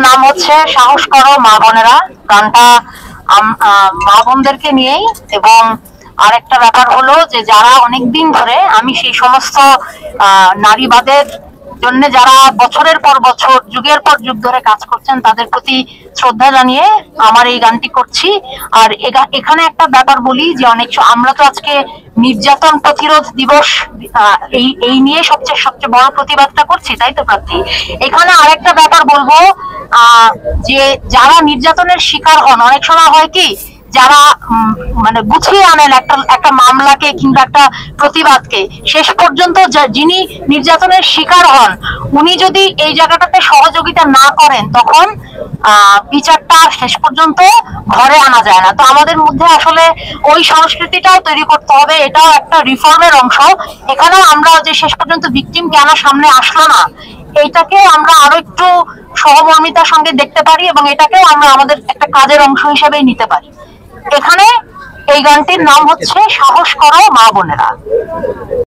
গানটার নাম হচ্ছে সাহস করো মা বোনেরা। গানটা মা বোনদেরকে নিয়েই, এবং আরেকটা ব্যাপার হলো যে যারা অনেকদিন ধরে, আমি সেই সমস্ত নারীবাদের জন্য যারা বছরের পর বছর যুগের পর যুগ ধরে কাজ করছেন তাদের প্রতি শ্রদ্ধা জানিয়ে আমার এই গানটি করছি। আর এখানে একটা ব্যাপার বলি যে অনেক আমরা তো আজকে নির্যাতন প্রতিরোধ দিবস এই নিয়ে সবচেয়ে বড় প্রতিবাদটা করছি, তাই তো প্রার্থী? এখানে আরেকটা ব্যাপার বলবো, যে যারা নির্যাতনের শিকার হন, অনেক সময় হয় কি যারা মানে গুছিয়ে আনেন একটা মামলাকে কিংবা একটা প্রতিবাদকে, শেষ পর্যন্ত যিনি নির্যাতনের শিকার হন উনি যদি এই জায়গাটাতে সহযোগিতা না করেন তখন বিচারটা শেষ পর্যন্ত ঘরে আনা যায় না। তো আমাদের মধ্যে আসলে ওই সংস্কৃতিটাও তৈরি করতে হবে, এটাও একটা রিফর্মের অংশ। এখানেও আমরা যে শেষ পর্যন্ত ভিকটিম কেন সামনে আসলো না, এইটাকে আমরা আরো একটু সহমর্মিতার সঙ্গে দেখতে পারি এবং এটাকেও আমরা আমাদের একটা কাজের অংশ হিসেবে নিতে পারি। এখানে এই গানটির নাম হচ্ছে সাহস করো মা বোনেরা।